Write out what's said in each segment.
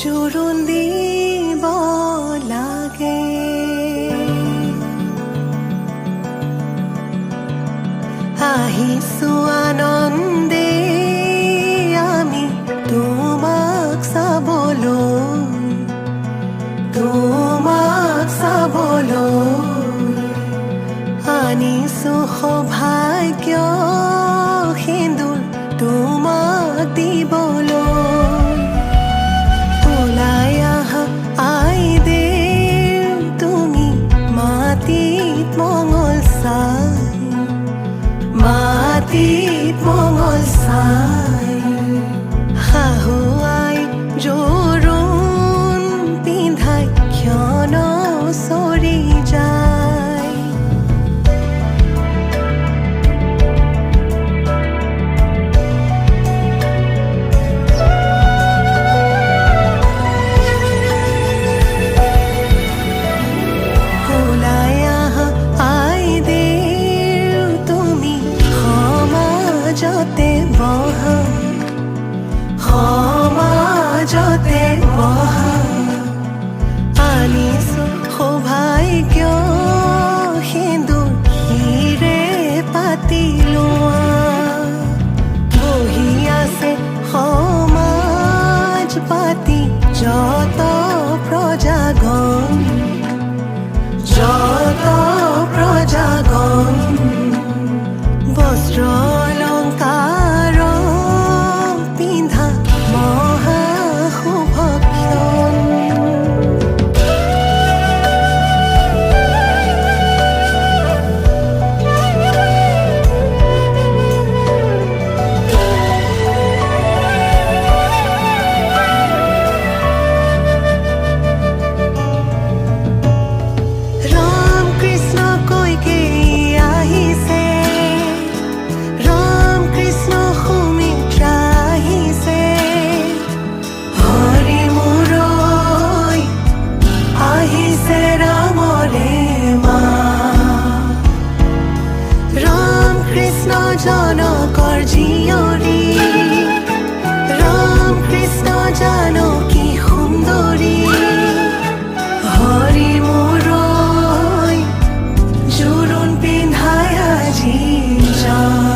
জোৰোণ দিব লাগে। আহিছো আনন্দে আমি তোমাক চাবলৈ আনিছো সৌভাগ্য সিন্দুৰ তোমাক দিবলৈ। ওলাই আহা আইদেউ তুমি মাটিত মঙল চাই শাহুৱাই জোৰোণ পিন্ধাই ক্ষণ চৰি যায়। ওলাই আহা আইদেউ তুমি সমাজতে বহা আনিছো সৌভাগ্য সিন্দুৰ হিৰে পাতি লোৱা। বহি আছে সমাজ পাতি যত প্ৰজাগণ বস্ত্ৰ অলংকাৰ পিন্ধা মহা শুভক্ষণ। ৰাম কৃষ্ণ কৈকে আহিছে, ৰাম কৃষ্ণ সুমিত্ৰা আহিছে। হৰি মুৰৈ আহিছে ৰামৰে মা। ৰাম কৃষ্ণ জনকৰ জীয়ৰী, ৰাম কৃষ্ণ জানকী সুন্দৰী। হৰি মুৰৈ জোৰোণ পিন্ধাই আজি যাওঁ।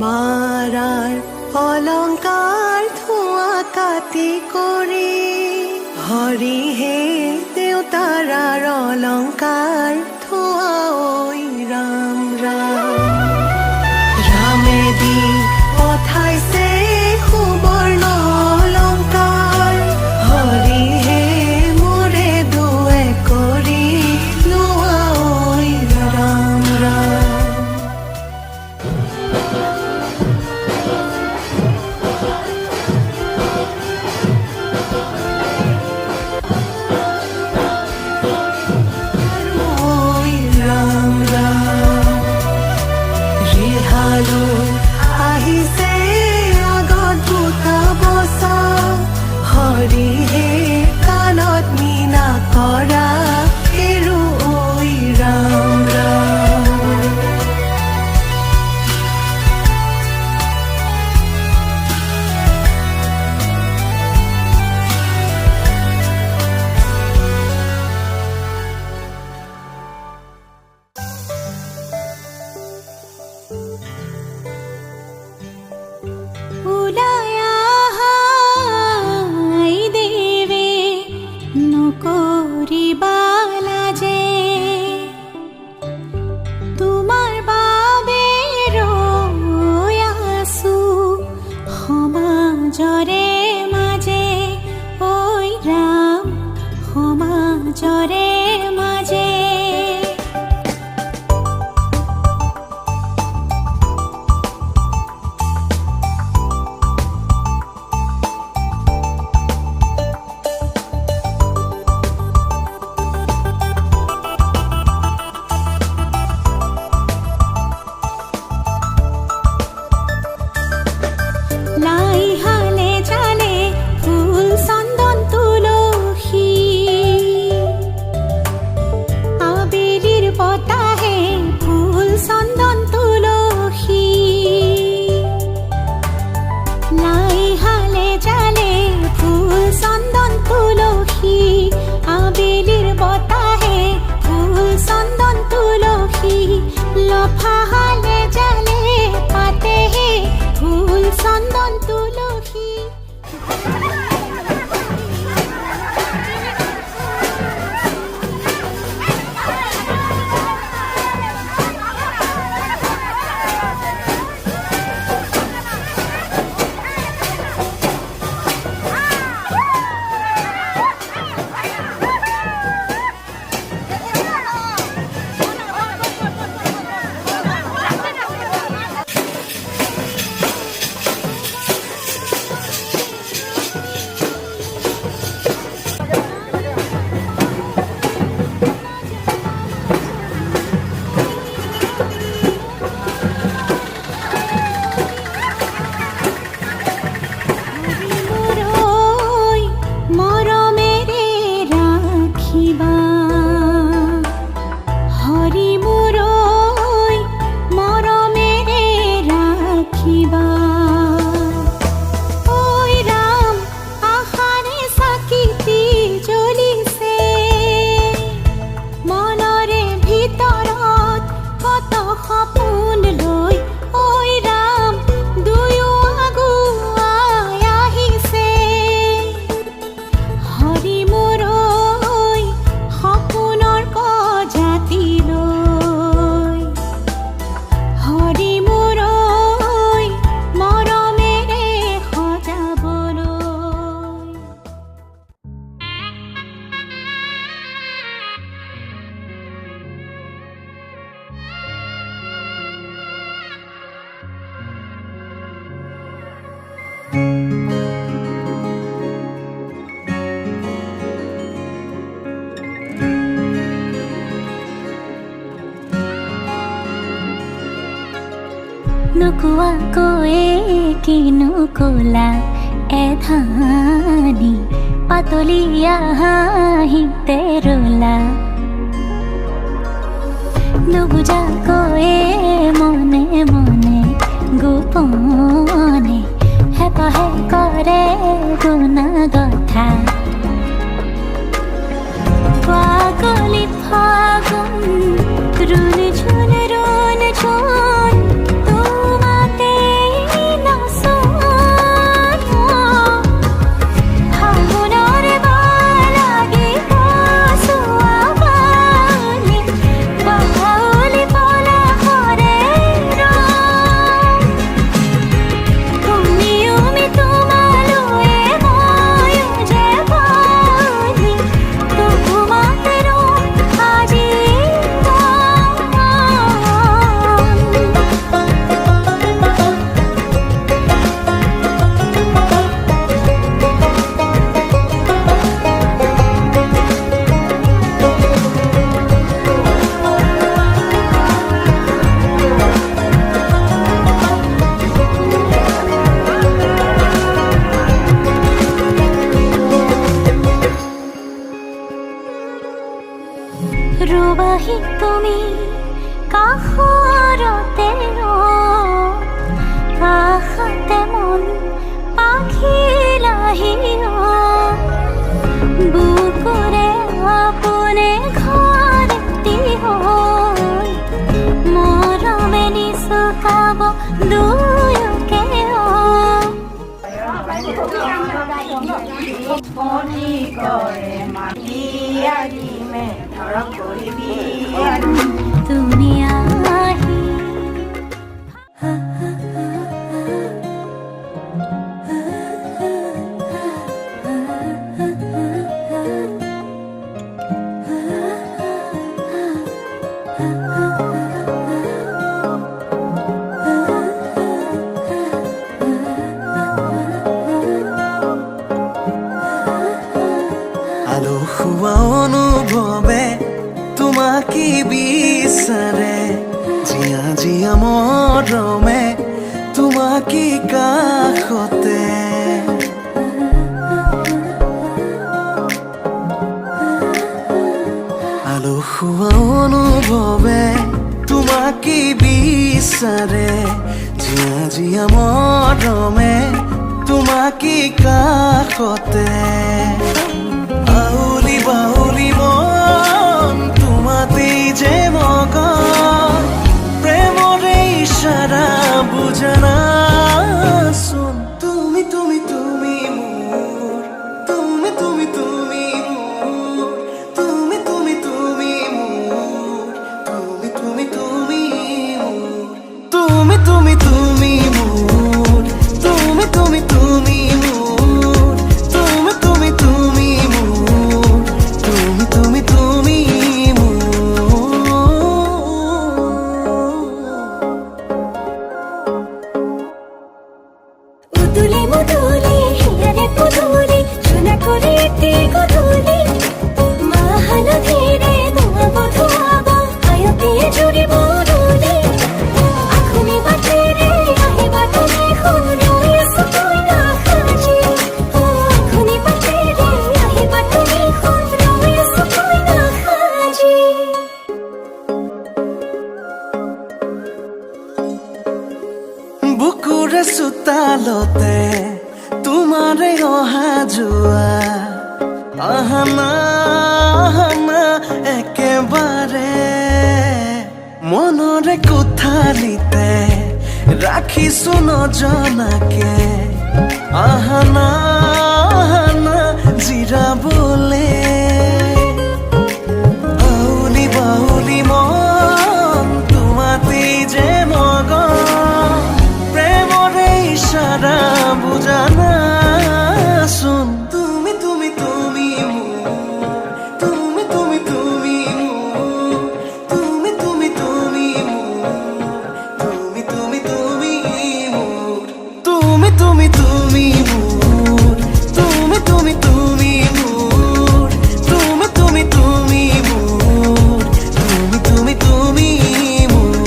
মাৰাৰ অলংকাৰ ধোঁৱা কাটি কৰি হৰিহে দেউতাৰাৰ অলংকাৰ ধোঁৱা ঐ ৰাম ৰাম। ৰামেদি পঠাইছে সুবৰ্ণ অলংকাৰ হৰিহে মোৰে দুৱে কৰি লোৱা ঐ ৰাম ৰাম। আহিছে আগত বুটা বচা হৰিহে কাণত মীনা কৰা হেৰু ঐ ৰাম ৰাম। ওলাই আহা আইদেৱে নকৰিবা লাজে, তোমাৰ বাবে ৰৈ আছো সমাজৰে মাজে ঐ ৰাম সমাজৰে মাজে। নোকোৱাকৈয়ে কিনো কলা এধানি পাতলীয়া হাঁহিতে ৰলা নুবুজাকৈয়ে মনে মনে গোপনে হেঁপাহে কৰে গুণা কথা পাগলি ফাগুন ৰুন ঝুন তোমাতে নাচোন ফাগুনৰ বালাগি কচুৱা বালি বাউলি পলাশৰে ৰং তুমিও মি তোমালৈ ময়ো যে পালি তোমাতে আজি ৰুবাহি তুমি কাষৰতে কাষতে মন পাখিলাহি বুকুৰে আপোনে ঘৰটি হৈ মৰমে নিচুকাব দুয়োকে তুমি আহি আলসুৱা অনুভৱে তোমাকে বিচাৰে জিয়া জিয়া মৰমে তোমাকে কাষতে আলসুৱা অনুভৱে তোমাকে বিচাৰে জিয়া জিয়া মৰমে তোমাকে কাষতে বাউলি বাউলি মন তোমাতেই যে মগন প্ৰেমৰে ইশাৰা বুজানাচোন তুমি তুমি তুমি মোৰ তুমি তুমি তুমি মোৰ তুমি তুমি তুমি মোৰ তুমি তুমি তুমি মোৰ তুমি তুমি তুমি মোৰ তুমি তুমি তুমি মোৰ তুমি তুমি তুমি মোৰ তুমি তুমি তুমি মুদুলি মুদুলি হিয়ারে পুদুলি সোনা করে একটি গধুলি মহানদীরে ধোয়াবো ধোয়াবো আয়তে জুড়ি বদুলি আখুনি বাটে রে আহিবা তুমি খুনুয়ে সুকুই না খাজি আখুনি বাটে রে আহিবা তুমি খুনুয়ে সুকুই না খাজি বুকুৰে চোতালতে তোমাৰে অহা যোৱা আহানা আহানা একেবাৰে মনৰে কোঠালিতে ৰাখিছো নজনাকে আহানা আহানা জিৰাবলে বাউলি বাউলি মন তোমাতেই যে মগন প্ৰেমৰে ইশাৰা বুজানাচোন তুমি তুমি তুমি মোৰ তুমি তুমি তুমি মোৰ তুমি তুমি তুমি মোৰ তুমি তুমি তুমি মোৰ তুমি তুমি তুমি মোৰ তুমি তুমি তুমি মোৰ তুমি তুমি তুমি মোৰ তুমি তুমি তুমি মোৰ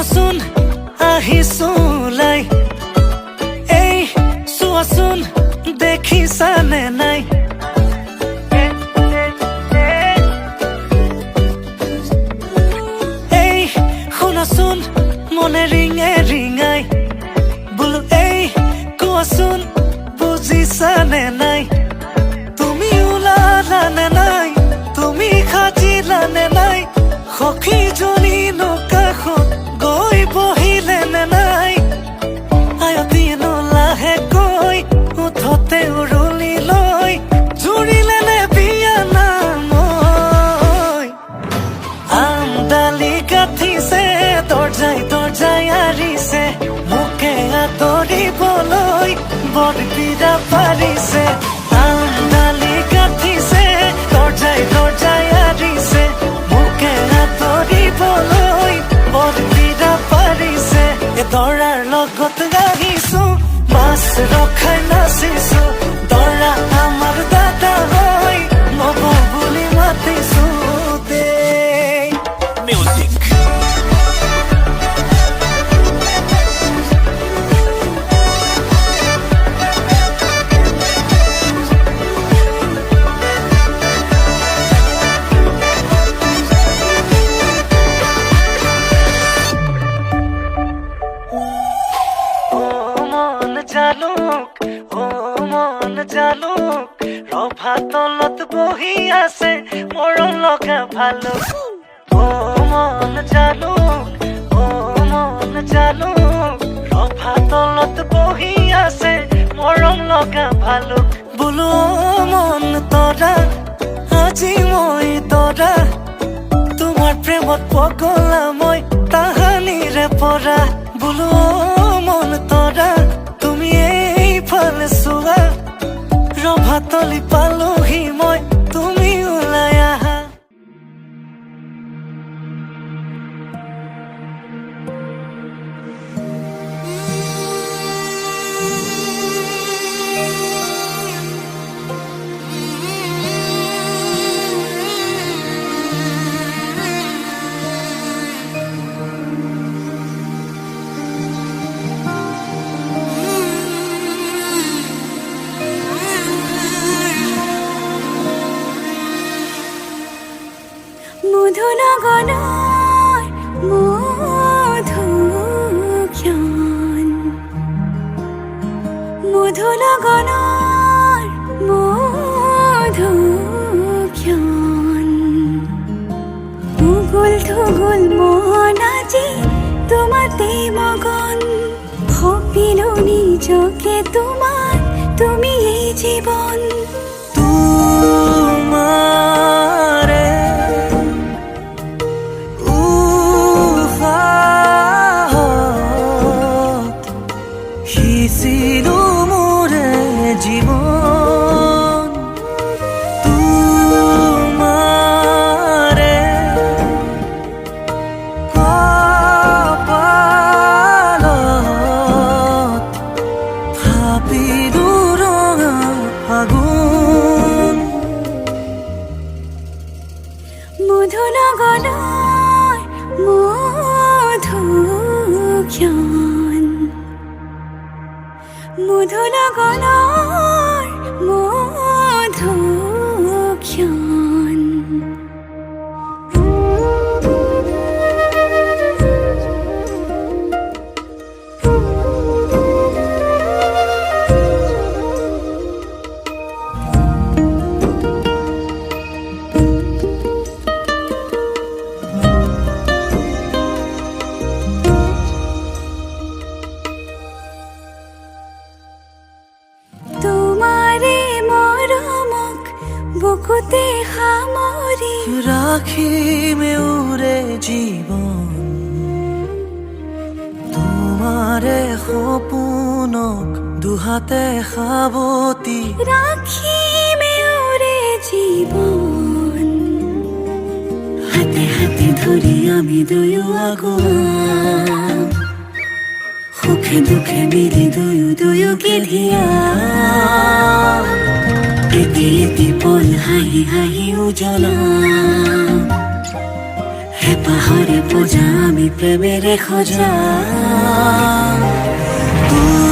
শুনাচোন আহিছো ওলাই, এই চোৱাচোন দেখিছানে নাই, এই শুনাচোন মনে ৰিঙে ৰিঙাই, বোলো এই কোৱাচোন বুজিছানে নাই, তুমি ওলালানে নাই, তুমি সাজিলানে নাই, সখীজনী কাষত গৈ বহিলেনে নাই, আয়তীনো লাহেকৈ উঠতে উৰুলি লৈ জুৰিলেনে বিয়া নামৈ, আমডালি গাঠিছে দৰ্জাই দৰ্জাই আৰিছে, মোকে আদৰিবলৈ বৰপীৰা পাৰিছে, আমডালি গাঠিছে দৰ্জাই দৰ্জাই আৰিছে, মোকে আদৰিবলৈ বৰপীৰা পাৰিছে, দৰাৰ লগত আহিছো মাছ ৰখাই নাচিছো, দৰা আমাৰ দাদা হৈ নব বুলি মাতিছো দেই। মিউজিক জালুক, ও মন জালুক, ৰভা তলত বহি আছে মৰম লগা ভালুক, ও মন জালুক, ও মন জালুক, ৰভা তলত বহি আছে মৰম লগা ভালুক, বোলো মন তৰা আজি মই তৰা, তোমাৰ প্ৰেমত পগলা মই তাহানিৰে পৰা, বোলো মন তৰা তুমি এইফালে চোৱা, ৰভাতলি পালোহি মই তুমি ওলাই আহা। মধুনগৰৰ মধুক্ষণ, মধুনগৰৰ মধুক্ষণ, উগুল থুগুল মন আজি তোমাতে মগন, ভাবিলো নিজকে তোমাৰ তুমি এই জীৱন, তোমাৰে সিঁচিলো মোৰে জীৱন, তোমাৰে কপালত ভাবিলো ৰঙা ফাগুন, মধুনগৰৰ মধুক্ষণ, মধুনগৰৰ মধুক্ষণ। বুকুতে সামৰি ৰাখিমে উৰে জীৱন, তোমাৰে সপোনক দুহাতে সাৱটি ৰাখিমে উৰে জীৱন, হাতে হাতে ধৰি আমি দুয়ো আগুৱাম, সুখে দুখে মিলি দুয়ো দুয়োকে ধিয়াম, এটি এটি পল হাঁহি হাঁহি উজ্বলাম, পাহাড়ে পূজা আমি প্রেমের খোঁজা তুই